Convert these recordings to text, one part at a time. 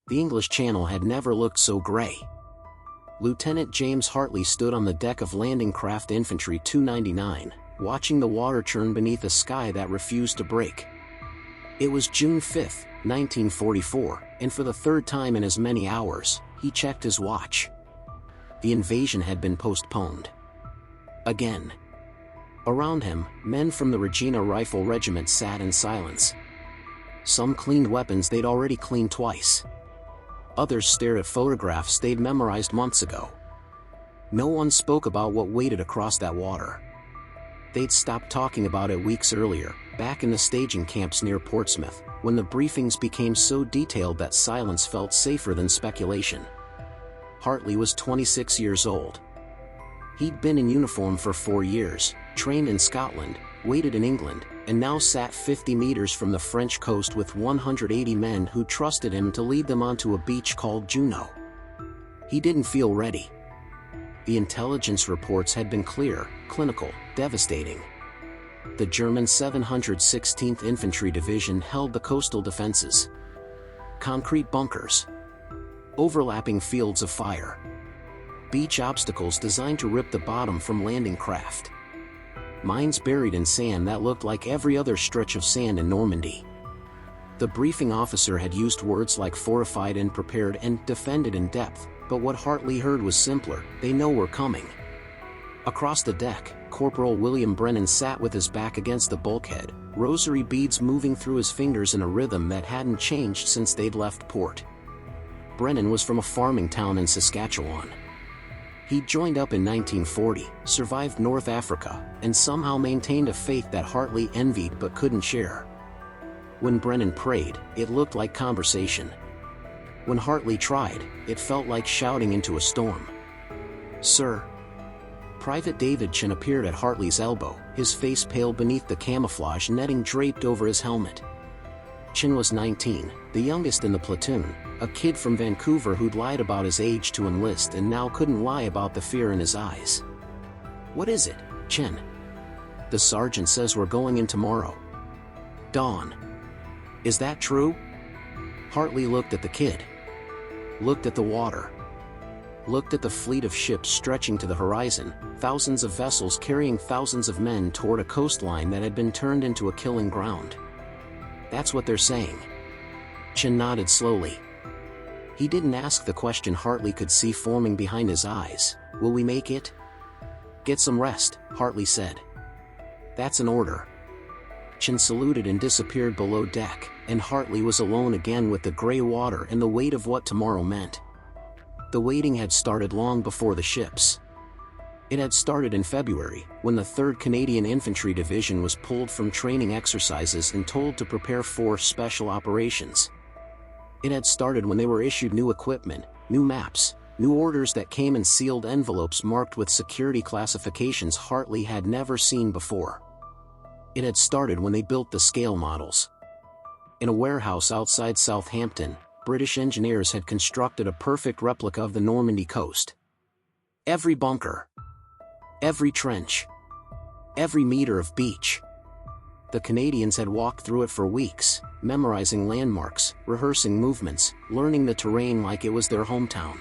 The English Channel had never looked so gray. Lieutenant James Hartley stood on the deck of Landing Craft Infantry 299, watching the water churn beneath a sky that refused to break. It was June 5, 1944, and for the third time in as many hours, he checked his watch. The invasion had been postponed. Again. Around him, men from the Regina Rifle Regiment sat in silence. Some cleaned weapons they'd already cleaned twice. Others stared at photographs they'd memorized months ago. No one spoke about what waited across that water. They'd stopped talking about it weeks earlier, back in the staging camps near Portsmouth, when the briefings became so detailed that silence felt safer than speculation. Hartley was 26 years old. He'd been in uniform for 4 years, trained in Scotland, waited in England, and now sat 50 meters from the French coast with 180 men who trusted him to lead them onto a beach called Juno. He didn't feel ready. The intelligence reports had been clear, clinical, devastating. The German 716th Infantry Division held the coastal defenses. Concrete bunkers. Overlapping fields of fire. Beach obstacles designed to rip the bottom from landing craft. Mines buried in sand that looked like every other stretch of sand in Normandy. The briefing officer had used words like fortified and prepared and defended in depth, but what Hartley heard was simpler: they know we're coming. Across the deck, Corporal William Brennan sat with his back against the bulkhead, rosary beads moving through his fingers in a rhythm that hadn't changed since they'd left port. Brennan was from a farming town in Saskatchewan. He'd joined up in 1940, survived North Africa, and somehow maintained a faith that Hartley envied but couldn't share. When Brennan prayed, it looked like conversation. When Hartley tried, it felt like shouting into a storm. "Sir." Private David Chin appeared at Hartley's elbow, his face pale beneath the camouflage netting draped over his helmet. Chin was 19, the youngest in the platoon, a kid from Vancouver who'd lied about his age to enlist and now couldn't lie about the fear in his eyes. "What is it, Chin?" "The sergeant says we're going in tomorrow." "Dawn. Is that true?" Hartley looked at the kid. Looked at the water. Looked at the fleet of ships stretching to the horizon, thousands of vessels carrying thousands of men toward a coastline that had been turned into a killing ground. "That's what they're saying." Chin nodded slowly. He didn't ask the question Hartley could see forming behind his eyes. "Will we make it?" "Get some rest," Hartley said. "That's an order." Chin saluted and disappeared below deck, and Hartley was alone again with the gray water and the weight of what tomorrow meant. The waiting had started long before the ships. It had started in February, when the 3rd Canadian Infantry Division was pulled from training exercises and told to prepare for special operations. It had started when they were issued new equipment, new maps, new orders that came in sealed envelopes marked with security classifications Hartley had never seen before. It had started when they built the scale models. In a warehouse outside Southampton, British engineers had constructed a perfect replica of the Normandy coast. Every bunker, every trench, every meter of beach. The Canadians had walked through it for weeks, memorizing landmarks, rehearsing movements, learning the terrain like it was their hometown.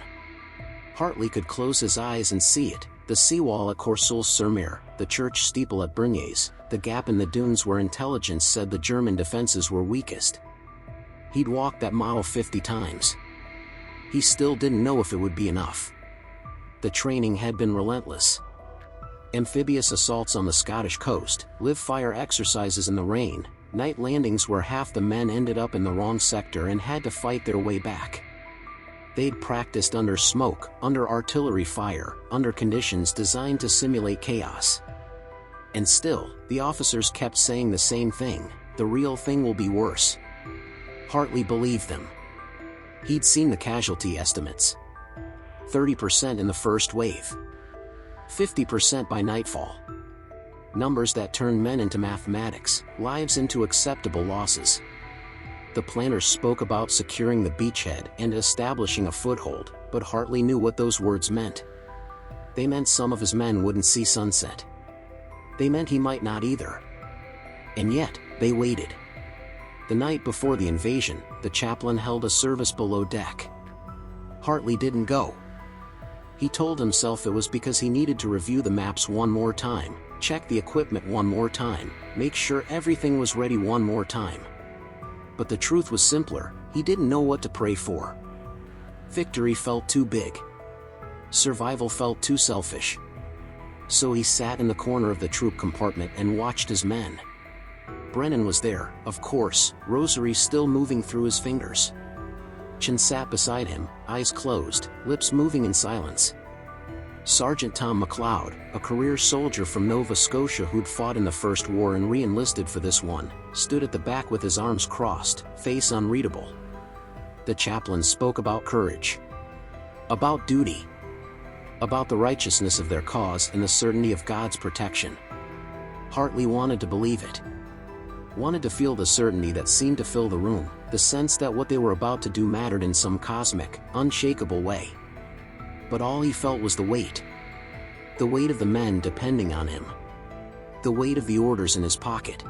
Hartley could close his eyes and see it: the seawall at Courseulles-sur-Mer, the church steeple at Berniers, the gap in the dunes where intelligence said the German defenses were weakest. He'd walked that mile 50 times. He still didn't know if it would be enough. The training had been relentless. Amphibious assaults on the Scottish coast, live-fire exercises in the rain, night landings where half the men ended up in the wrong sector and had to fight their way back. They'd practiced under smoke, under artillery fire, under conditions designed to simulate chaos. And still, the officers kept saying the same thing: the real thing will be worse. Hartley believed them. He'd seen the casualty estimates. 30% in the first wave. 50% by nightfall. Numbers that turned men into mathematics, lives into acceptable losses. The planners spoke about securing the beachhead and establishing a foothold, but Hartley knew what those words meant. They meant some of his men wouldn't see sunset. They meant he might not either. And yet, they waited. The night before the invasion, the chaplain held a service below deck. Hartley didn't go. He told himself it was because he needed to review the maps one more time, check the equipment one more time, make sure everything was ready one more time. But the truth was simpler, he didn't know what to pray for. Victory felt too big. Survival felt too selfish. So he sat in the corner of the troop compartment and watched his men. Brennan was there, of course, rosary still moving through his fingers. Chen sat beside him, eyes closed, lips moving in silence. Sergeant Tom McLeod, a career soldier from Nova Scotia who'd fought in the First War and re-enlisted for this one, stood at the back with his arms crossed, face unreadable. The chaplain spoke about courage. About duty. About the righteousness of their cause and the certainty of God's protection. Hartley wanted to believe it. Wanted to feel the certainty that seemed to fill the room, the sense that what they were about to do mattered in some cosmic, unshakable way. But all he felt was the weight. The weight of the men depending on him. The weight of the orders in his pocket.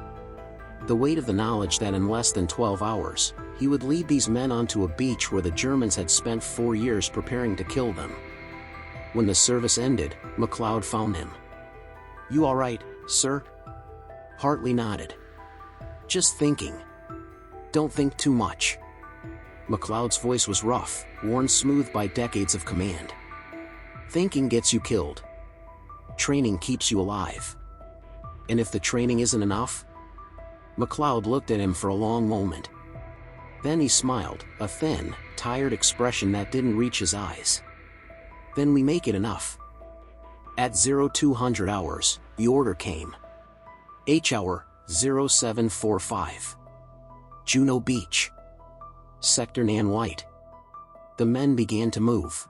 The weight of the knowledge that in less than 12 hours, he would lead these men onto a beach where the Germans had spent 4 years preparing to kill them. When the service ended, McLeod found him. "You all right, sir?" Hartley nodded. "Just thinking. Don't think too much." McLeod's voice was rough, worn smooth by decades of command. "Thinking gets you killed. Training keeps you alive. And if the training isn't enough?" McLeod looked at him for a long moment. Then he smiled, a thin, tired expression that didn't reach his eyes. "Then we make it enough." At 0200 hours, the order came. H hour, 0745. Juno Beach. Sector Nan White. The men began to move.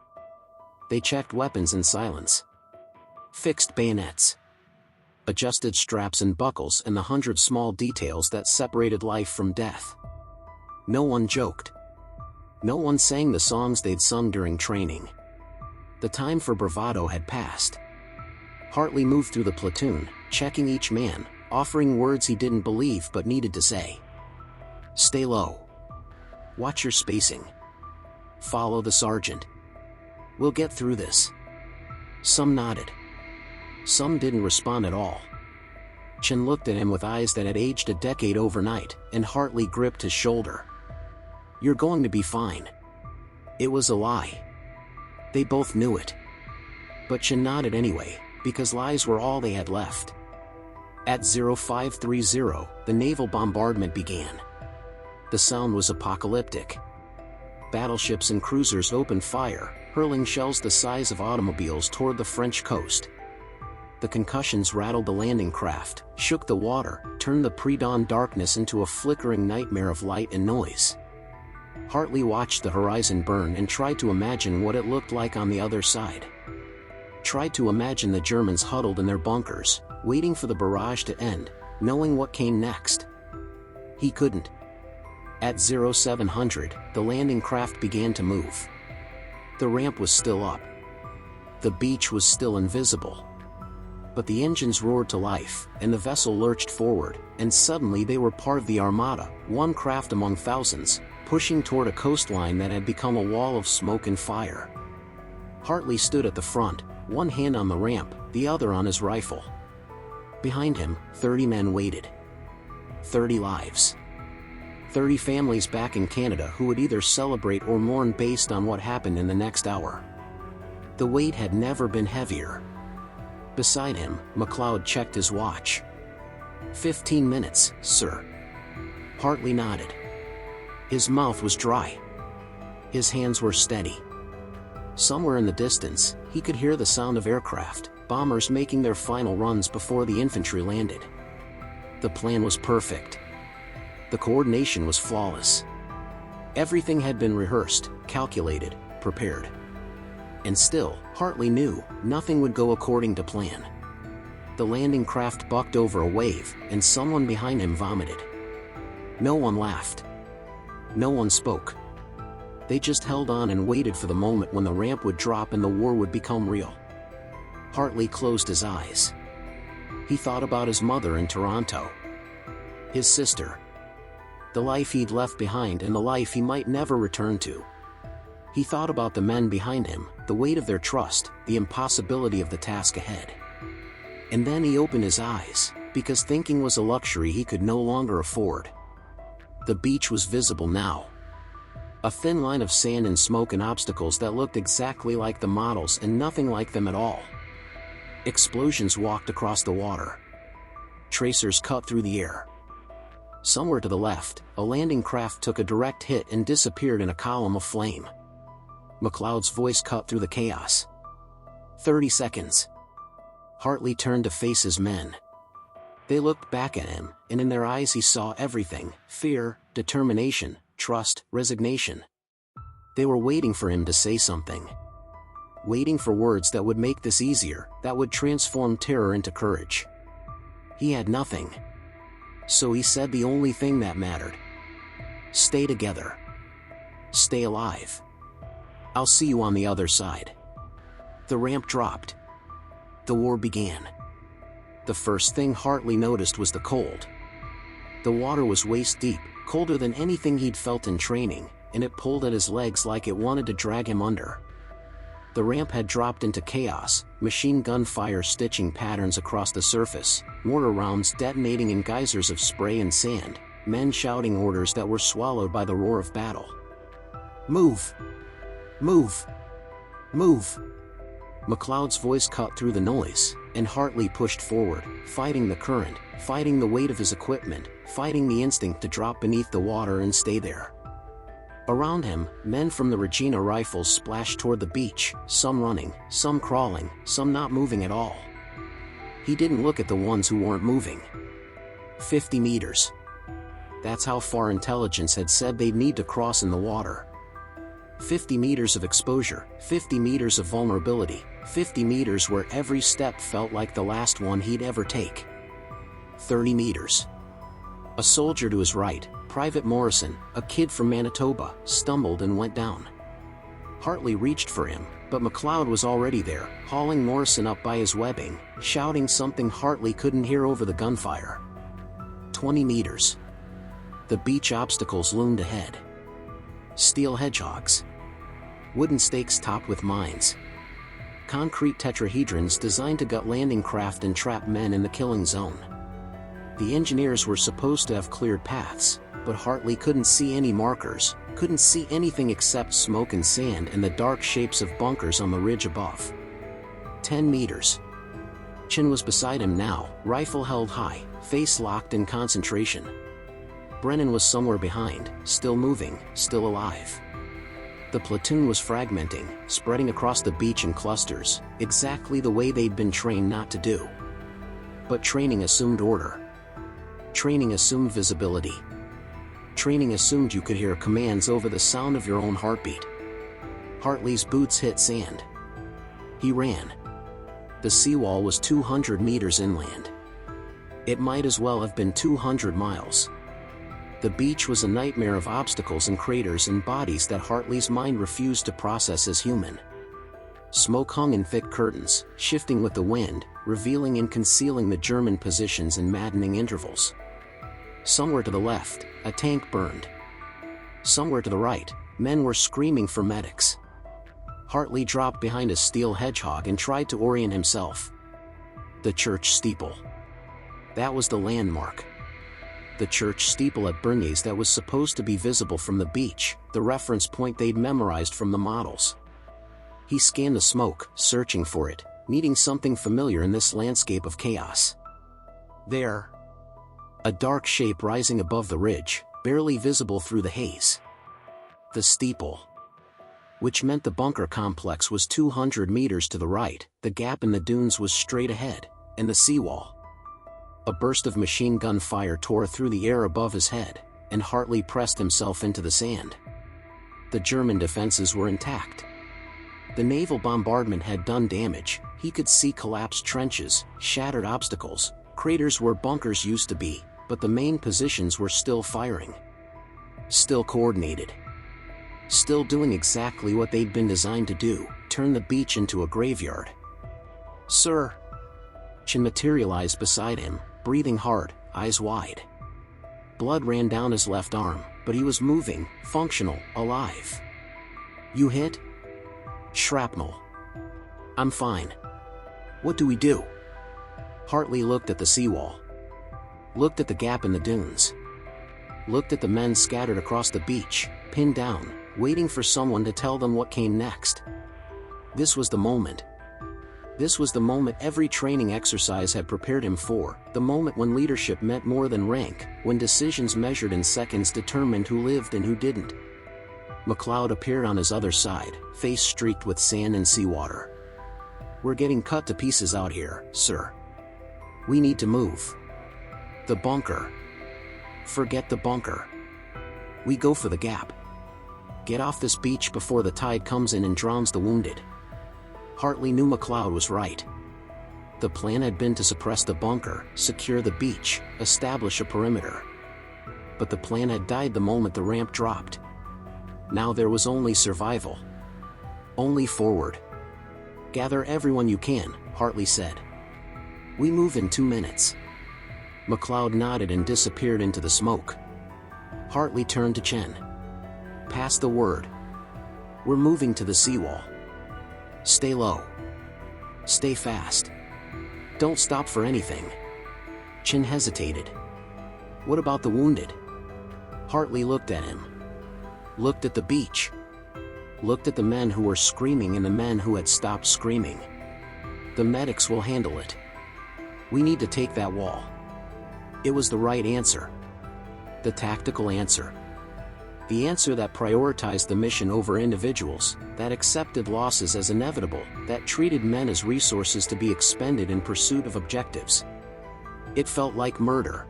They checked weapons in silence. Fixed bayonets. Adjusted straps and buckles and the 100 small details that separated life from death. No one joked. No one sang the songs they'd sung during training. The time for bravado had passed. Hartley moved through the platoon, checking each man, offering words he didn't believe but needed to say. "Stay low. Watch your spacing. Follow the sergeant. We'll get through this." Some nodded. Some didn't respond at all. Chen looked at him with eyes that had aged a decade overnight, and Hartley gripped his shoulder. "You're going to be fine." It was a lie. They both knew it. But Chen nodded anyway, because lies were all they had left. At 0530, the naval bombardment began. The sound was apocalyptic. Battleships and cruisers opened fire, hurling shells the size of automobiles toward the French coast. The concussions rattled the landing craft, shook the water, turned the pre-dawn darkness into a flickering nightmare of light and noise. Hartley watched the horizon burn and tried to imagine what it looked like on the other side. Tried to imagine the Germans huddled in their bunkers, waiting for the barrage to end, knowing what came next. He couldn't. At 0700, the landing craft began to move. The ramp was still up. The beach was still invisible. But the engines roared to life, and the vessel lurched forward, and suddenly they were part of the Armada, one craft among thousands, pushing toward a coastline that had become a wall of smoke and fire. Hartley stood at the front, one hand on the ramp, the other on his rifle. Behind him, 30 men waited. 30 lives. 30 families back in Canada who would either celebrate or mourn based on what happened in the next hour. The weight had never been heavier. Beside him, McLeod checked his watch. 15 minutes, sir." Hartley nodded. His mouth was dry. His hands were steady. Somewhere in the distance, he could hear the sound of aircraft, bombers making their final runs before the infantry landed. The plan was perfect. The coordination was flawless. Everything had been rehearsed, calculated, prepared. And still, Hartley knew, nothing would go according to plan. The landing craft bucked over a wave, and someone behind him vomited. No one laughed. No one spoke. They just held on and waited for the moment when the ramp would drop and the war would become real. Hartley closed his eyes. He thought about his mother in Toronto. His sister. the life he'd left behind and the life he might never return to. He thought about the men behind him, the weight of their trust, the impossibility of the task ahead. And then he opened his eyes, because thinking was a luxury he could no longer afford. The beach was visible now. A thin line of sand and smoke and obstacles that looked exactly like the models and nothing like them at all. Explosions walked across the water. Tracers cut through the air. Somewhere to the left, a landing craft took a direct hit and disappeared in a column of flame. McLeod's voice cut through the chaos. 30 seconds. Hartley turned to face his men. They looked back at him, and in their eyes he saw everything: fear, determination, trust, resignation. They were waiting for him to say something. Waiting for words that would make this easier, that would transform terror into courage. He had nothing. So he said the only thing that mattered. Stay together. Stay alive. I'll see you on the other side. The ramp dropped. The war began. The first thing Hartley noticed was the cold. The water was waist deep, colder than anything he'd felt in training, and it pulled at his legs like it wanted to drag him under. The ramp had dropped into chaos, machine gun fire stitching patterns across the surface, mortar rounds detonating in geysers of spray and sand, men shouting orders that were swallowed by the roar of battle. Move! Move! Move! McLeod's voice cut through the noise, and Hartley pushed forward, fighting the current, fighting the weight of his equipment, fighting the instinct to drop beneath the water and stay there. Around him, men from the Regina Rifles splashed toward the beach, some running, some crawling, some not moving at all. He didn't look at the ones who weren't moving. 50 meters. That's how far intelligence had said they'd need to cross in the water. 50 meters of exposure, 50 meters of vulnerability, 50 meters where every step felt like the last one he'd ever take. 30 meters. A soldier to his right, Private Morrison, a kid from Manitoba, stumbled and went down. Hartley reached for him, but McLeod was already there, hauling Morrison up by his webbing, shouting something Hartley couldn't hear over the gunfire. 20 meters. The beach obstacles loomed ahead. Steel hedgehogs. Wooden stakes topped with mines. Concrete tetrahedrons designed to gut landing craft and trap men in the killing zone. The engineers were supposed to have cleared paths, but Hartley couldn't see any markers, couldn't see anything except smoke and sand and the dark shapes of bunkers on the ridge above. 10 meters. Chin was beside him now, rifle held high, face locked in concentration. Brennan was somewhere behind, still moving, still alive. The platoon was fragmenting, spreading across the beach in clusters, exactly the way they'd been trained not to do. But training assumed order. Training assumed visibility. Training assumed you could hear commands over the sound of your own heartbeat. Hartley's boots hit sand. He ran. The seawall was 200 meters inland. It might as well have been 200 miles. The beach was a nightmare of obstacles and craters and bodies that Hartley's mind refused to process as human. Smoke hung in thick curtains, shifting with the wind, revealing and concealing the German positions in maddening intervals. Somewhere to the left, a tank burned. Somewhere to the right, men were screaming for medics. Hartley dropped behind a steel hedgehog and tried to orient himself. The church steeple. That was the landmark. The church steeple at Berniers that was supposed to be visible from the beach, the reference point they'd memorized from the models. He scanned the smoke, searching for it, needing something familiar in this landscape of chaos. There. A dark shape rising above the ridge, barely visible through the haze. The steeple. Which meant the bunker complex was 200 meters to the right, the gap in the dunes was straight ahead, and the seawall. A burst of machine gun fire tore through the air above his head, and Hartley pressed himself into the sand. The German defenses were intact. The naval bombardment had done damage. He could see collapsed trenches, shattered obstacles, craters where bunkers used to be, but the main positions were still firing. Still coordinated. Still doing exactly what they'd been designed to do, turn the beach into a graveyard. Sir. Chin materialized beside him, breathing hard, eyes wide. blood ran down his left arm, but he was moving, functional, alive. "You hit?" "Shrapnel." "I'm fine." "What do we do?" Hartley looked at the seawall. Looked at the gap in the dunes. Looked at the men scattered across the beach, pinned down, waiting for someone to tell them what came next. This was the moment. This was the moment every training exercise had prepared him for, the moment when leadership meant more than rank, when decisions measured in seconds determined who lived and who didn't. McLeod appeared on his other side, face streaked with sand and seawater. "We're getting cut to pieces out here, sir. We need to move." "The bunker." "Forget the bunker. We go for the gap. Get off this beach before the tide comes in and drowns the wounded." Hartley knew McLeod was right. The plan had been to suppress the bunker, secure the beach, establish a perimeter. But the plan had died the moment the ramp dropped. Now there was only survival. Only forward. "Gather everyone you can," Hartley said. "We move in 2 minutes." McLeod nodded and disappeared into the smoke. Hartley turned to Chen. "Pass the word. We're moving to the seawall. Stay low. Stay fast. Don't stop for anything." Chen hesitated. "What about the wounded?" Hartley looked at him. Looked at the beach. Looked at the men who were screaming and the men who had stopped screaming. "The medics will handle it. We need to take that wall." It was the right answer. The tactical answer. The answer that prioritized the mission over individuals, that accepted losses as inevitable, that treated men as resources to be expended in pursuit of objectives. It felt like murder.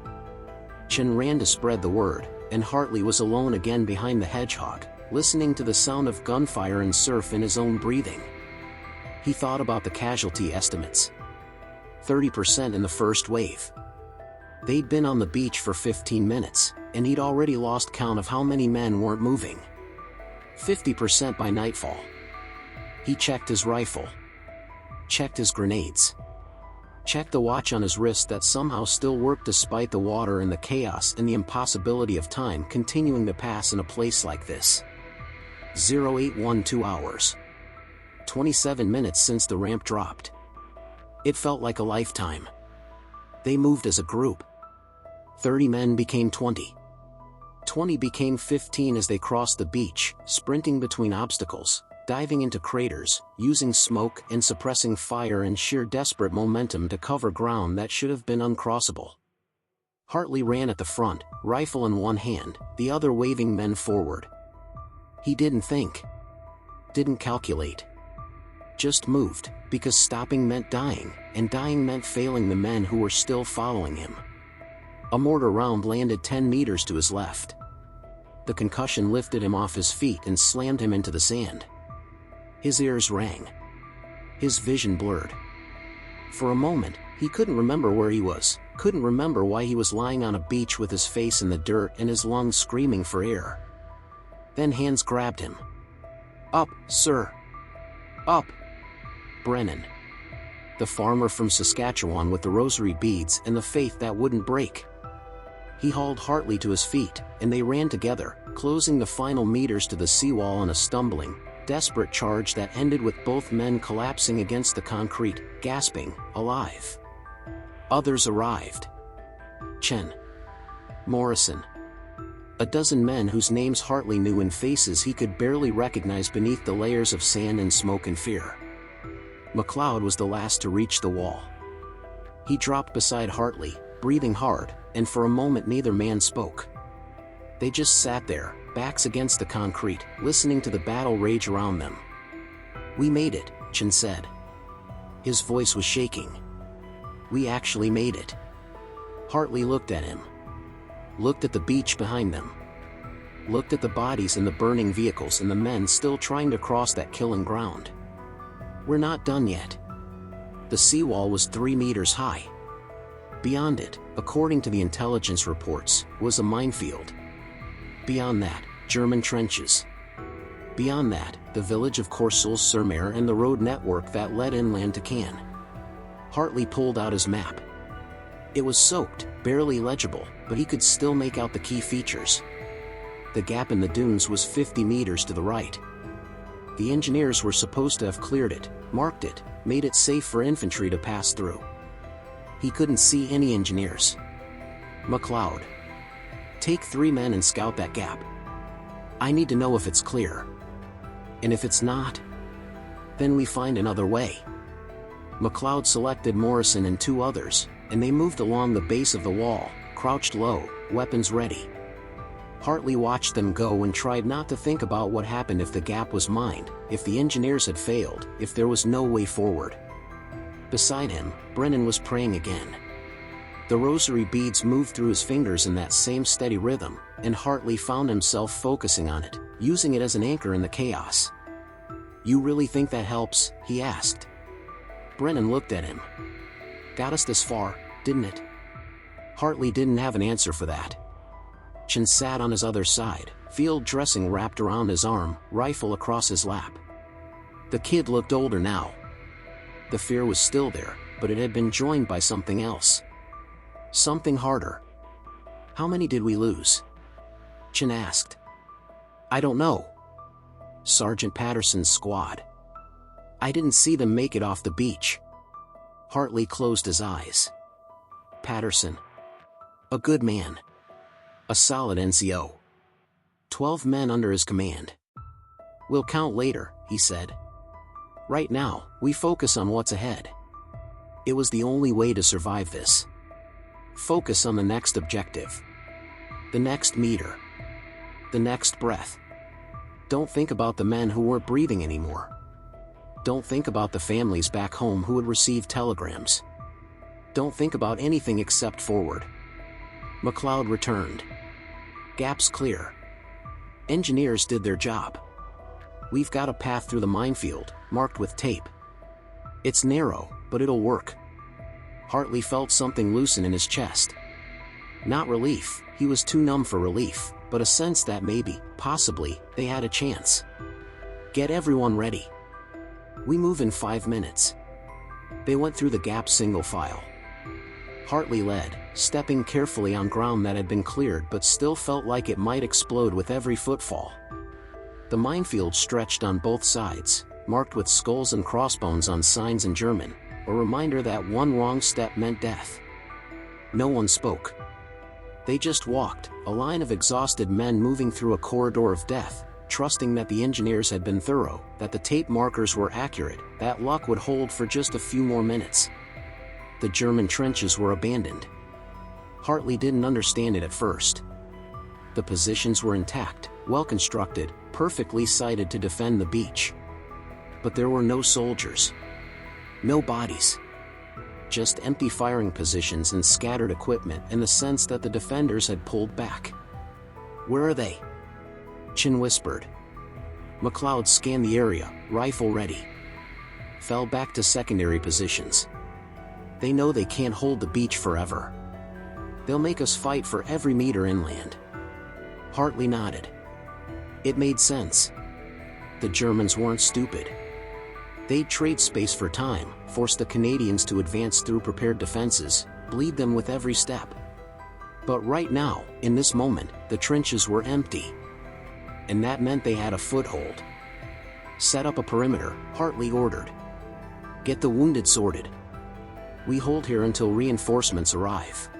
Chen ran to spread the word, and Hartley was alone again behind the hedgehog, listening to the sound of gunfire and surf in his own breathing. He thought about the casualty estimates. 30% in the first wave. They'd been on the beach for 15 minutes, and he'd already lost count of how many men weren't moving. 50% by nightfall. He checked his rifle. Checked his grenades. Checked the watch on his wrist that somehow still worked despite the water and the chaos and the impossibility of time continuing to pass in a place like this. 0812 hours. 27 minutes since the ramp dropped. It felt like a lifetime. They moved as a group. 30 men became 20. 20 became 15 as they crossed the beach, sprinting between obstacles, diving into craters, using smoke and suppressing fire and sheer desperate momentum to cover ground that should have been uncrossable. Hartley ran at the front, rifle in one hand, the other waving men forward. He didn't think. Didn't calculate. Just moved, because stopping meant dying, and dying meant failing the men who were still following him. A mortar round landed 10 meters to his left. The concussion lifted him off his feet and slammed him into the sand. His ears rang. His vision blurred. For a moment, he couldn't remember where he was, couldn't remember why he was lying on a beach with his face in the dirt and his lungs screaming for air. Then hands grabbed him. "Up, sir! Up!" Brennan. The farmer from Saskatchewan with the rosary beads and the faith that wouldn't break. He hauled Hartley to his feet, and they ran together, closing the final meters to the seawall in a stumbling, desperate charge that ended with both men collapsing against the concrete, gasping, alive. Others arrived. Chen. Morrison. A dozen men whose names Hartley knew and faces he could barely recognize beneath the layers of sand and smoke and fear. McLeod was the last to reach the wall. He dropped beside Hartley, breathing hard, and for a moment neither man spoke. They just sat there, backs against the concrete, listening to the battle rage around them. "We made it," Chen said. His voice was shaking. "We actually made it." Hartley looked at him. Looked at the beach behind them. Looked at the bodies in the burning vehicles and the men still trying to cross that killing ground. "We're not done yet." The seawall was 3 meters high. Beyond it, according to the intelligence reports, was a minefield. Beyond that, German trenches. Beyond that, the village of Courseulles-sur-Mer and the road network that led inland to Cannes. Hartley pulled out his map. It was soaked, barely legible, but he could still make out the key features. The gap in the dunes was 50 meters to the right. The engineers were supposed to have cleared it, marked it, made it safe for infantry to pass through. He couldn't see any engineers. McLeod. Take 3 men and scout that gap. I need to know if it's clear. And if it's not, then we find another way. McLeod selected Morrison and 2 others, and they moved along the base of the wall, crouched low, weapons ready. Hartley watched them go and tried not to think about what happened if the gap was mined, if the engineers had failed, if there was no way forward. Beside him, Brennan was praying again. The rosary beads moved through his fingers in that same steady rhythm, and Hartley found himself focusing on it, using it as an anchor in the chaos. "You really think that helps?" he asked. Brennan looked at him. "Got us this far, didn't it?" Hartley didn't have an answer for that. Chin sat on his other side, field dressing wrapped around his arm, rifle across his lap. The kid looked older now. The fear was still there, but it had been joined by something else. Something harder. "How many did we lose?" Chin asked. "I don't know. Sergeant Patterson's squad. I didn't see them make it off the beach." Hartley closed his eyes. Patterson. A good man. A solid NCO. 12 men under his command. "We'll count later," he said. "Right now, we focus on what's ahead." It was the only way to survive this. Focus on the next objective. The next meter. The next breath. Don't think about the men who weren't breathing anymore. Don't think about the families back home who would receive telegrams. Don't think about anything except forward. McLeod returned. "Gap's clear. Engineers did their job. We've got a path through the minefield, marked with tape. It's narrow, but it'll work." Hartley felt something loosen in his chest. Not relief, he was too numb for relief, but a sense that maybe, possibly, they had a chance. "Get everyone ready. We move in 5 minutes." They went through the gap single file. Hartley led, stepping carefully on ground that had been cleared but still felt like it might explode with every footfall. The minefield stretched on both sides, marked with skulls and crossbones on signs in German, a reminder that one wrong step meant death. No one spoke. They just walked, a line of exhausted men moving through a corridor of death, trusting that the engineers had been thorough, that the tape markers were accurate, that luck would hold for just a few more minutes. The German trenches were abandoned. Hartley didn't understand it at first. The positions were intact, well constructed, perfectly sited to defend the beach. But there were no soldiers. No bodies. Just empty firing positions and scattered equipment, and the sense that the defenders had pulled back. "Where are they?" Chin whispered. McLeod scanned the area, rifle ready. Fell back to secondary positions. "They know they can't hold the beach forever. They'll make us fight for every meter inland." Hartley nodded. It made sense. The Germans weren't stupid. They'd trade space for time, force the Canadians to advance through prepared defenses, bleed them with every step. But right now, in this moment, the trenches were empty. And that meant they had a foothold. "Set up a perimeter," Hartley ordered. "Get the wounded sorted. We hold here until reinforcements arrive."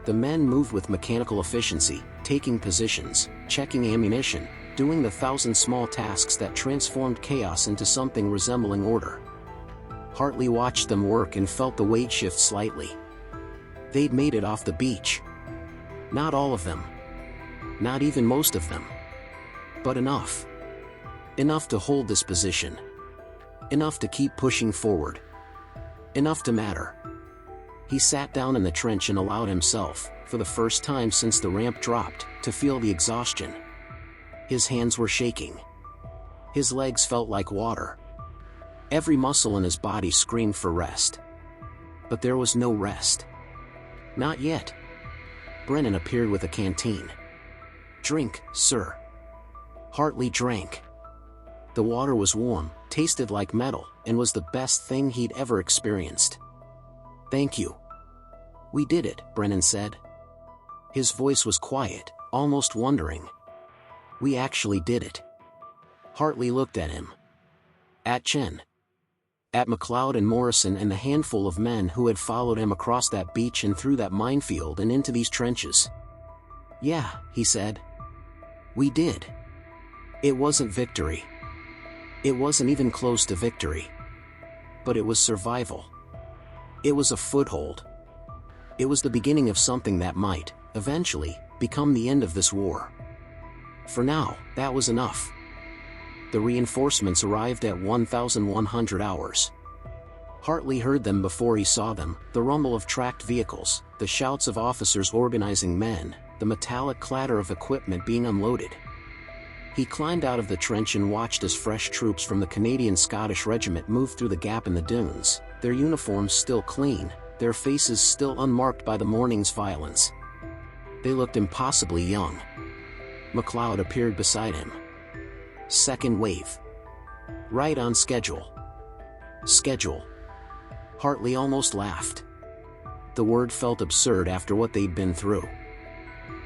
The men moved with mechanical efficiency, taking positions, checking ammunition, doing the 1,000 small tasks that transformed chaos into something resembling order. Hartley watched them work and felt the weight shift slightly. They'd made it off the beach. Not all of them. Not even most of them. But enough. Enough to hold this position. Enough to keep pushing forward. Enough to matter. He sat down in the trench and allowed himself, for the first time since the ramp dropped, to feel the exhaustion. His hands were shaking. His legs felt like water. Every muscle in his body screamed for rest. But there was no rest. Not yet. Brennan appeared with a canteen. "Drink, sir." Hartley drank. The water was warm, tasted like metal, and was the best thing he'd ever experienced. "Thank you." "We did it," Brennan said. His voice was quiet, almost wondering. "We actually did it." Hartley looked at him. At Chen. At McLeod and Morrison and the handful of men who had followed him across that beach and through that minefield and into these trenches. "Yeah," he said. "We did. It wasn't victory. It wasn't even close to victory. But it was survival. It was a foothold. It was the beginning of something that might, eventually, become the end of this war. For now, that was enough." The reinforcements arrived at 1,100 hours. Hartley heard them before he saw them, the rumble of tracked vehicles, the shouts of officers organizing men, the metallic clatter of equipment being unloaded. He climbed out of the trench and watched as fresh troops from the Canadian Scottish Regiment moved through the gap in the dunes, their uniforms still clean, their faces still unmarked by the morning's violence. They looked impossibly young. McLeod appeared beside him. "Second wave. Right on schedule." Schedule. Hartley almost laughed. The word felt absurd after what they'd been through.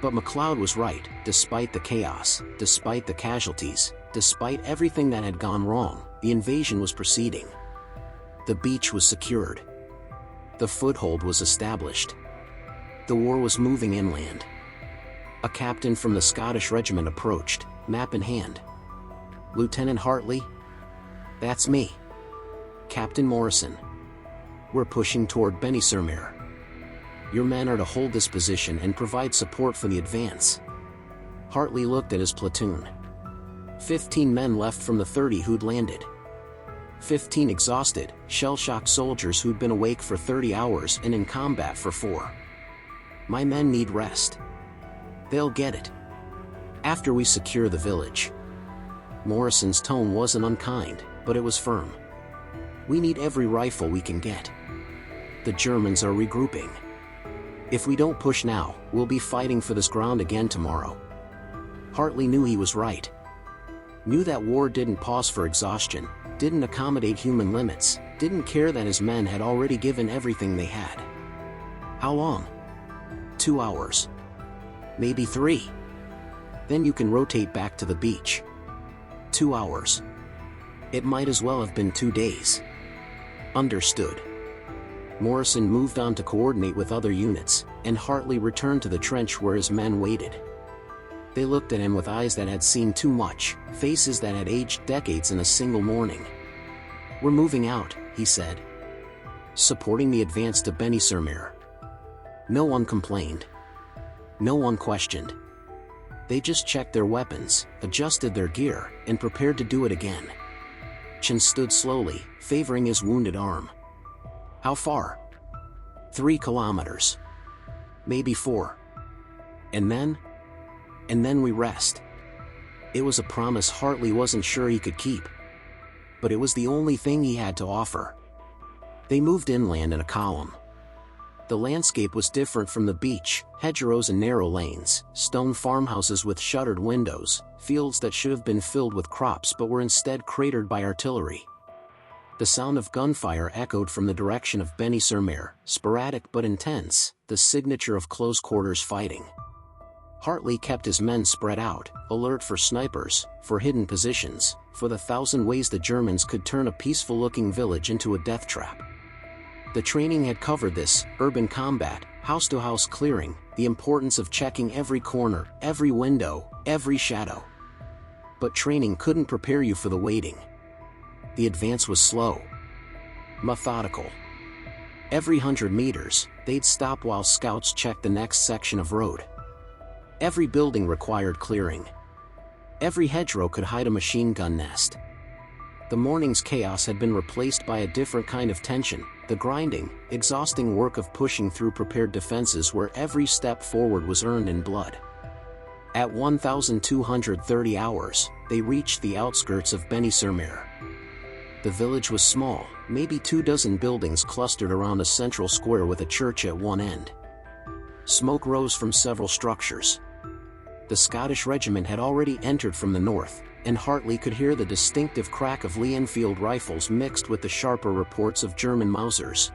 But McLeod was right, despite the chaos, despite the casualties, despite everything that had gone wrong, the invasion was proceeding. The beach was secured. The foothold was established. The war was moving inland. A captain from the Scottish Regiment approached, map in hand. "Lieutenant Hartley?" "That's me. Captain Morrison. We're pushing toward Benny-sur-Mer. Your men are to hold this position and provide support for the advance." Hartley looked at his platoon. 15 men left from the 30 who'd landed. 15 exhausted, shell-shocked soldiers who'd been awake for 30 hours and in combat for 4. "My men need rest. They'll get it. After we secure the village." Morrison's tone wasn't unkind, but it was firm. "We need every rifle we can get. The Germans are regrouping. If we don't push now, we'll be fighting for this ground again tomorrow." Hartley knew he was right. Knew that war didn't pause for exhaustion, didn't accommodate human limits, didn't care that his men had already given everything they had. How long? 2 hours. Maybe 3. Then you can rotate back to the beach. 2 hours. It might as well have been 2 days. Understood. Morrison moved on to coordinate with other units, and Hartley returned to the trench where his men waited. They looked at him with eyes that had seen too much, faces that had aged decades in a single morning. "We're moving out," he said. "Supporting the advance to Benny-sur-Mer." No one complained. No one questioned. They just checked their weapons, adjusted their gear, and prepared to do it again. Chen stood slowly, favoring his wounded arm. "How far?" 3 kilometers. Maybe 4. And then? And then we rest." It was a promise Hartley wasn't sure he could keep. But it was the only thing he had to offer. They moved inland in a column. The landscape was different from the beach, hedgerows and narrow lanes, stone farmhouses with shuttered windows, fields that should have been filled with crops but were instead cratered by artillery. The sound of gunfire echoed from the direction of Benny-sur-Mer, sporadic but intense, the signature of close-quarters fighting. Hartley kept his men spread out, alert for snipers, for hidden positions, for the 1,000 ways the Germans could turn a peaceful-looking village into a death trap. The training had covered this: urban combat, house-to-house clearing, the importance of checking every corner, every window, every shadow. But training couldn't prepare you for the waiting. The advance was slow. Methodical. Every 100 meters, they'd stop while scouts checked the next section of road. Every building required clearing. Every hedgerow could hide a machine gun nest. The morning's chaos had been replaced by a different kind of tension, the grinding, exhausting work of pushing through prepared defenses where every step forward was earned in blood. At 1,230 hours, they reached the outskirts of Benny-sur-Mer. The village was small, maybe 24 buildings clustered around a central square with a church at one end. Smoke rose from several structures. The Scottish Regiment had already entered from the north, and Hartley could hear the distinctive crack of Lee Enfield rifles mixed with the sharper reports of German Mausers.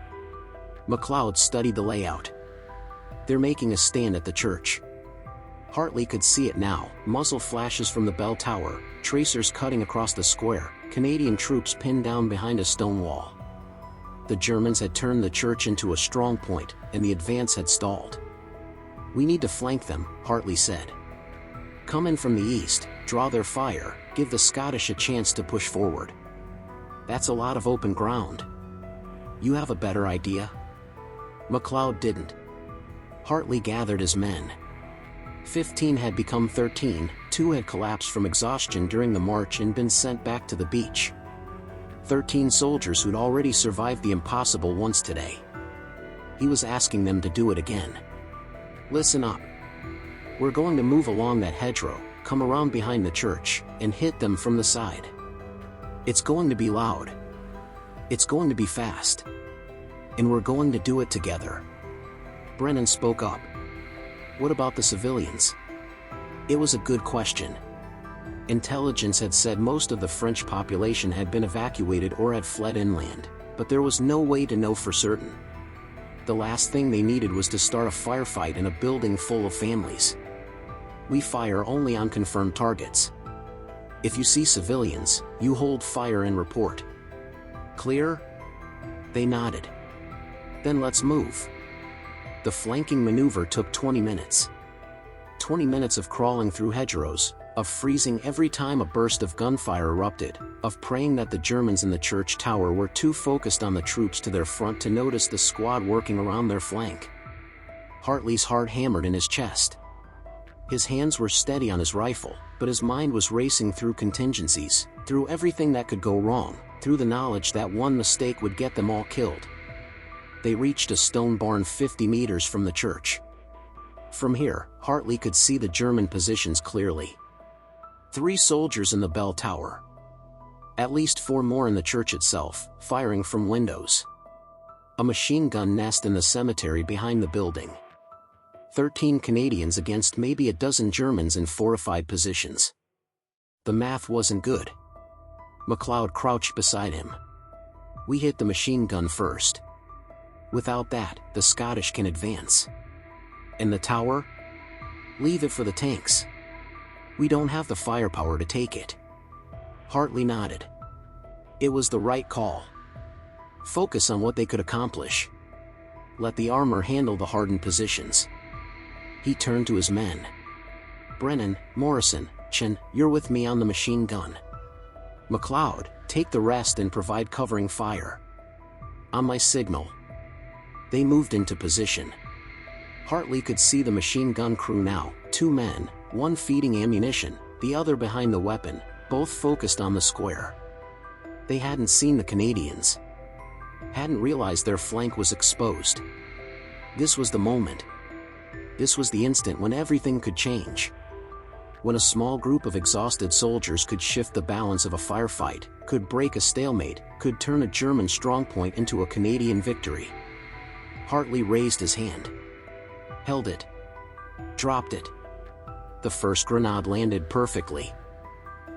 McLeod studied the layout. They're making a stand at the church. Hartley could see it now, muzzle flashes from the bell tower, tracers cutting across the square, Canadian troops pinned down behind a stone wall. The Germans had turned the church into a strong point, and the advance had stalled. "We need to flank them," Hartley said. "Come in from the east, draw their fire, give the Scottish a chance to push forward. That's a lot of open ground. You have a better idea?" McLeod didn't. Hartley gathered his men. 15 had become 13, 2 had collapsed from exhaustion during the march and been sent back to the beach. 13 soldiers who'd already survived the impossible once today. He was asking them to do it again. "Listen up. We're going to move along that hedgerow, come around behind the church, and hit them from the side. It's going to be loud. It's going to be fast. And we're going to do it together." Brennan spoke up. "What about the civilians?" It was a good question. Intelligence had said most of the French population had been evacuated or had fled inland, but there was no way to know for certain. The last thing they needed was to start a firefight in a building full of families. "We fire only on confirmed targets. If you see civilians, you hold fire and report. Clear?" They nodded. "Then let's move." The flanking maneuver took 20 minutes. 20 minutes of crawling through hedgerows, of freezing every time a burst of gunfire erupted, of praying that the Germans in the church tower were too focused on the troops to their front to notice the squad working around their flank. Hartley's heart hammered in his chest. His hands were steady on his rifle, but his mind was racing through contingencies, through everything that could go wrong, through the knowledge that one mistake would get them all killed. They reached a stone barn 50 meters from the church. From here, Hartley could see the German positions clearly. 3 soldiers in the bell tower. At least 4 more in the church itself, firing from windows. A machine gun nest in the cemetery behind the building. 13 Canadians against maybe a dozen Germans in fortified positions. The math wasn't good. McLeod crouched beside him. "We hit the machine gun first. Without that, the Scottish can advance. And the tower? Leave it for the tanks. We don't have the firepower to take it." Hartley nodded. It was the right call. Focus on what they could accomplish. Let the armor handle the hardened positions. He turned to his men. "Brennan, Morrison, Chin, you're with me on the machine gun. McLeod, take the rest and provide covering fire. On my signal." They moved into position. Hartley could see the machine gun crew now, 2 men, one feeding ammunition, the other behind the weapon, both focused on the square. They hadn't seen the Canadians. Hadn't realized their flank was exposed. This was the moment. This was the instant when everything could change. When a small group of exhausted soldiers could shift the balance of a firefight, could break a stalemate, could turn a German strongpoint into a Canadian victory. Hartley raised his hand. Held it. Dropped it. The first grenade landed perfectly.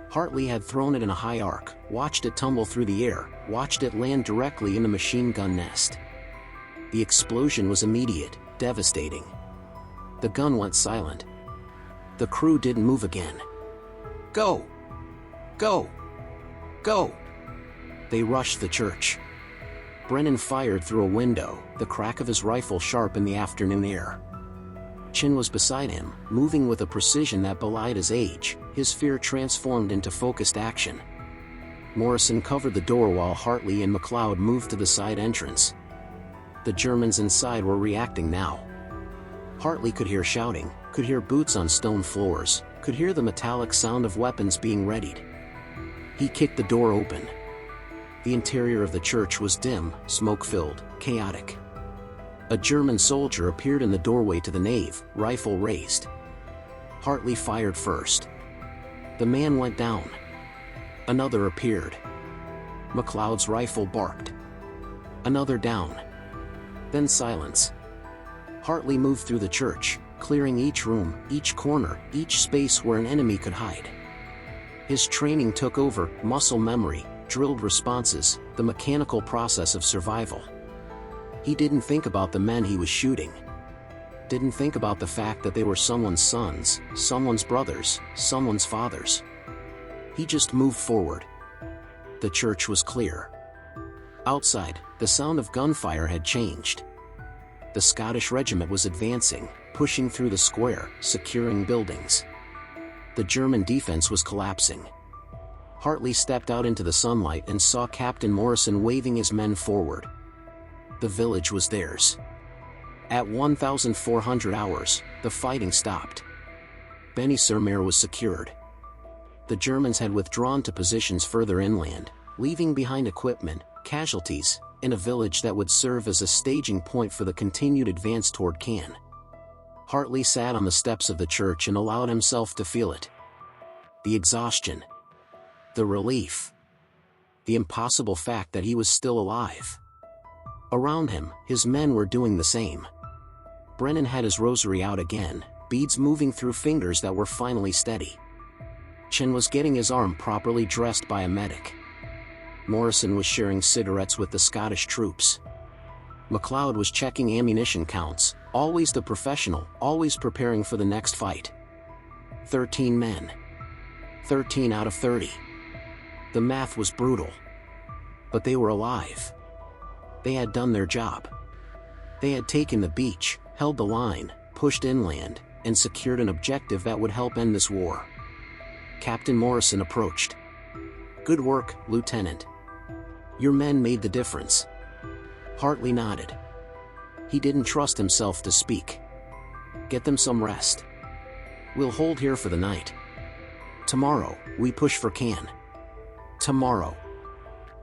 Hartley had thrown it in a high arc, watched it tumble through the air, watched it land directly in the machine gun nest. The explosion was immediate, devastating. The gun went silent. The crew didn't move again. "Go! Go! Go!" They rushed the church. Brennan fired through a window, the crack of his rifle sharp in the afternoon air. Chin was beside him, moving with a precision that belied his age, his fear transformed into focused action. Morrison covered the door while Hartley and McLeod moved to the side entrance. The Germans inside were reacting now. Hartley could hear shouting, could hear boots on stone floors, could hear the metallic sound of weapons being readied. He kicked the door open. The interior of the church was dim, smoke-filled, chaotic. A German soldier appeared in the doorway to the nave, rifle raised. Hartley fired first. The man went down. Another appeared. McLeod's rifle barked. Another down. Then silence. Hartley moved through the church, clearing each room, each corner, each space where an enemy could hide. His training took over, muscle memory, drilled responses, the mechanical process of survival. He didn't think about the men he was shooting. didn't think about the fact that they were someone's sons, someone's brothers, someone's fathers. He just moved forward. The church was clear. Outside, the sound of gunfire had changed. The Scottish regiment was advancing, pushing through the square, securing buildings. The German defense was collapsing. Hartley stepped out into the sunlight and saw Captain Morrison waving his men forward. The village was theirs. At 1,400 hours, the fighting stopped. Benny-sur-Mer was secured. The Germans had withdrawn to positions further inland, leaving behind equipment, casualties, and a village that would serve as a staging point for the continued advance toward Caen. Hartley sat on the steps of the church and allowed himself to feel it. The exhaustion. The relief. The impossible fact that he was still alive. Around him, his men were doing the same. Brennan had his rosary out again, beads moving through fingers that were finally steady. Chen was getting his arm properly dressed by a medic. Morrison was sharing cigarettes with the Scottish troops. MacLeod was checking ammunition counts, always the professional, always preparing for the next fight. 13 men. 13 out of 30. The math was brutal. But they were alive. They had done their job. They had taken the beach, held the line, pushed inland, and secured an objective that would help end this war. Captain Morrison approached. "Good work, Lieutenant. Your men made the difference." Hartley nodded. He didn't trust himself to speak. "Get them some rest. We'll hold here for the night. Tomorrow, we push for Caen." Tomorrow.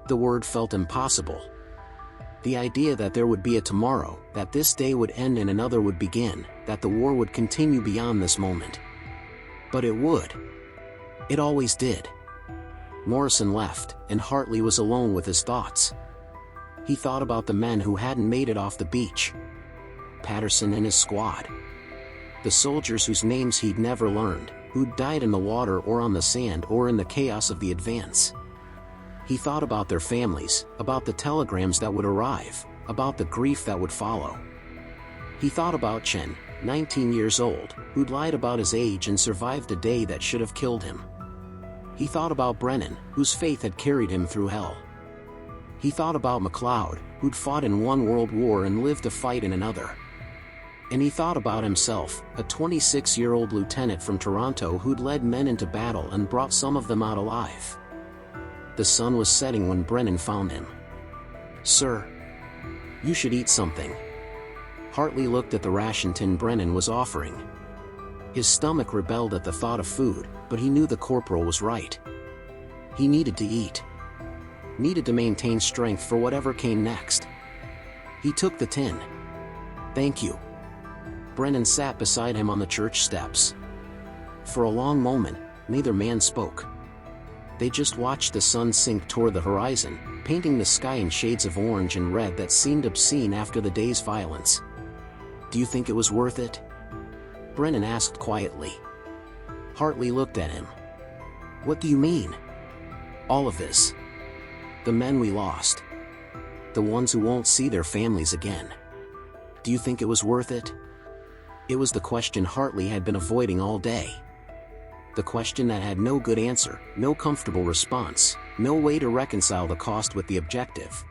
The word felt impossible. The idea that there would be a tomorrow, that this day would end and another would begin, that the war would continue beyond this moment. But it would. It always did. Morrison left, and Hartley was alone with his thoughts. He thought about the men who hadn't made it off the beach. Patterson and his squad. The soldiers whose names he'd never learned, who'd died in the water or on the sand or in the chaos of the advance. He thought about their families, about the telegrams that would arrive, about the grief that would follow. He thought about Chen, 19 years old, who'd lied about his age and survived a day that should have killed him. He thought about Brennan, whose faith had carried him through hell. He thought about MacLeod, who'd fought in one world war and lived to fight in another. And he thought about himself, a 26-year-old lieutenant from Toronto who'd led men into battle and brought some of them out alive. The sun was setting when Brennan found him. "Sir, you should eat something." Hartley looked at the ration tin Brennan was offering. His stomach rebelled at the thought of food, but he knew the corporal was right. He needed to eat. Needed to maintain strength for whatever came next. He took the tin. "Thank you." Brennan sat beside him on the church steps. For a long moment, neither man spoke. They just watched the sun sink toward the horizon, painting the sky in shades of orange and red that seemed obscene after the day's violence. "Do you think it was worth it?" Brennan asked quietly. Hartley looked at him. "What do you mean?" "All of this. The men we lost. The ones who won't see their families again. Do you think it was worth it?" It was the question Hartley had been avoiding all day. The question that had no good answer, no comfortable response, no way to reconcile the cost with the objective.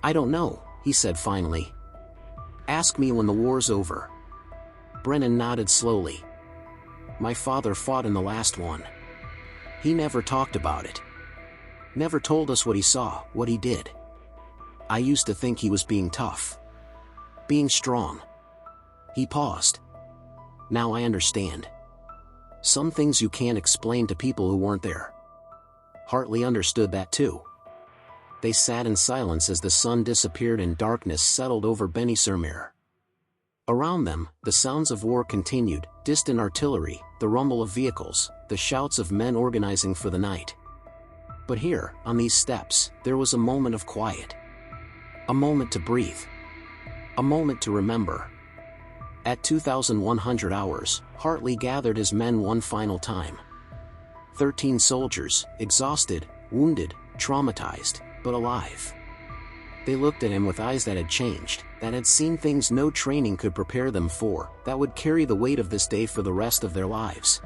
"I don't know," he said finally. "Ask me when the war's over." Brennan nodded slowly. "My father fought in the last one. He never talked about it. Never told us what he saw, what he did. I used to think he was being tough. Being strong." He paused. "Now I understand. Some things you can't explain to people who weren't there." Hartley understood that too. They sat in silence as the sun disappeared and darkness settled over Benny-sur-Mer. Around them, the sounds of war continued, distant artillery, the rumble of vehicles, the shouts of men organizing for the night. But here, on these steps, there was a moment of quiet. A moment to breathe. A moment to remember. At 2,100 hours, Hartley gathered his men one final time. 13 soldiers, exhausted, wounded, traumatized, but alive. They looked at him with eyes that had changed, that had seen things no training could prepare them for, that would carry the weight of this day for the rest of their lives.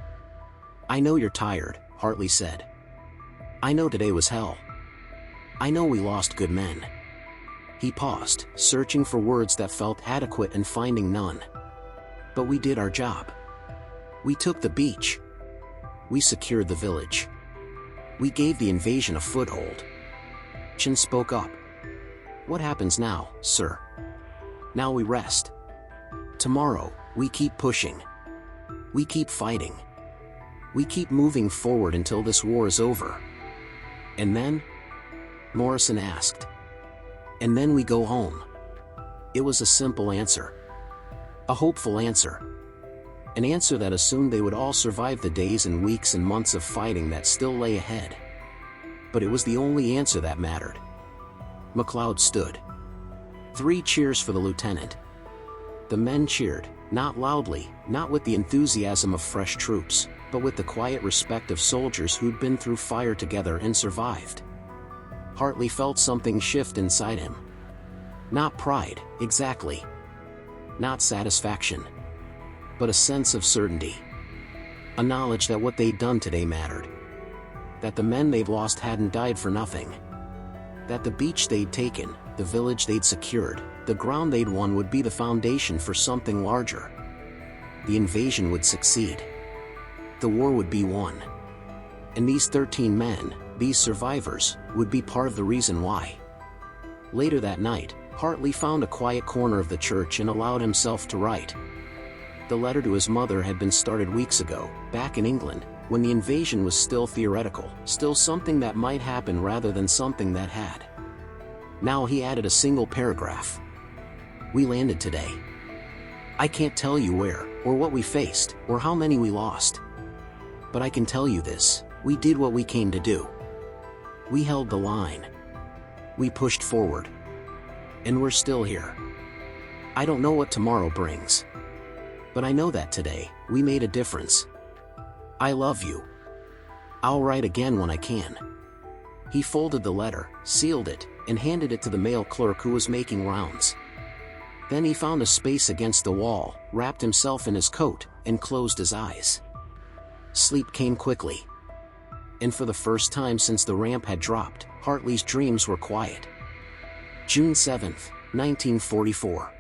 "I know you're tired," Hartley said. "I know today was hell. I know we lost good men." He paused, searching for words that felt adequate and finding none. "But we did our job. We took the beach. We secured the village. We gave the invasion a foothold." Chen spoke up. "What happens now, sir? Now we rest. Tomorrow, we keep pushing. We keep fighting. We keep moving forward until this war is over." "And then?" Morrison asked. "And then we go home." It was a simple answer. A hopeful answer. An answer that assumed they would all survive the days and weeks and months of fighting that still lay ahead. But it was the only answer that mattered. McLeod stood. 3 cheers for the lieutenant. The men cheered, not loudly, not with the enthusiasm of fresh troops, but with the quiet respect of soldiers who'd been through fire together and survived. Hartley felt something shift inside him. Not pride, exactly. Not satisfaction. But a sense of certainty. A knowledge that what they'd done today mattered. That the men they'd lost hadn't died for nothing. That the beach they'd taken, the village they'd secured, the ground they'd won would be the foundation for something larger. The invasion would succeed. The war would be won. And these 13 men, these survivors, would be part of the reason why. Later that night, Hartley found a quiet corner of the church and allowed himself to write. The letter to his mother had been started weeks ago, back in England, when the invasion was still theoretical, still something that might happen rather than something that had. Now he added a single paragraph. "We landed today. I can't tell you where, or what we faced, or how many we lost. But I can tell you this, we did what we came to do. We held the line. We pushed forward. And we're still here. I don't know what tomorrow brings. But I know that today, we made a difference. I love you. I'll write again when I can." He folded the letter, sealed it, and handed it to the mail clerk who was making rounds. Then he found a space against the wall, wrapped himself in his coat, and closed his eyes. Sleep came quickly. And for the first time since the ramp had dropped, Hartley's dreams were quiet. June 7, 1944.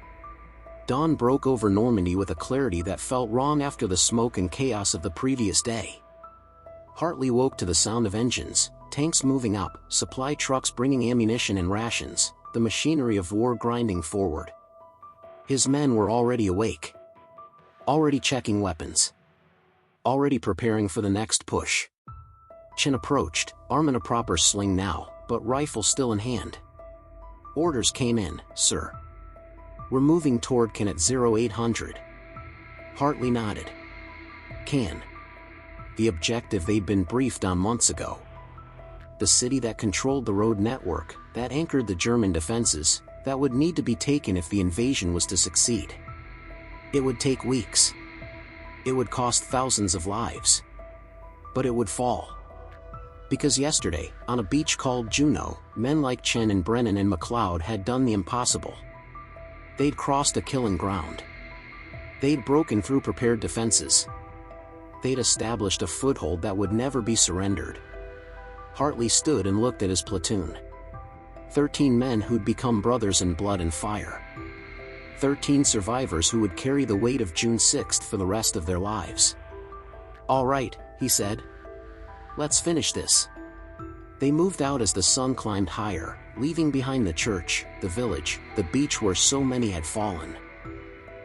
Dawn broke over Normandy with a clarity that felt wrong after the smoke and chaos of the previous day. Hartley woke to the sound of engines, tanks moving up, supply trucks bringing ammunition and rations, the machinery of war grinding forward. His men were already awake. Already checking weapons. Already preparing for the next push. Chen approached, arm in a proper sling now, but rifle still in hand. "Orders came in, sir. We're moving toward Can at 0800. Hartley nodded. Can. The objective they'd been briefed on months ago. The city that controlled the road network, that anchored the German defenses, that would need to be taken if the invasion was to succeed. It would take weeks. It would cost thousands of lives. But it would fall. Because yesterday, on a beach called Juno, men like Chen and Brennan and McLeod had done the impossible. They'd crossed a killing ground. They'd broken through prepared defenses. They'd established a foothold that would never be surrendered. Hartley stood and looked at his platoon. 13 men who'd become brothers in blood and fire. 13 survivors who would carry the weight of June 6th for the rest of their lives. "All right," he said. "Let's finish this." They moved out as the sun climbed higher, leaving behind the church, the village, the beach where so many had fallen.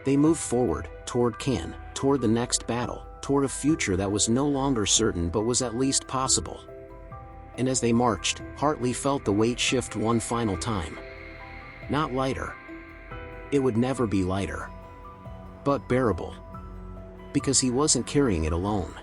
They moved forward, toward Can, toward the next battle, toward a future that was no longer certain but was at least possible. And as they marched, Hartley felt the weight shift one final time. Not lighter. It would never be lighter. But bearable. Because he wasn't carrying it alone.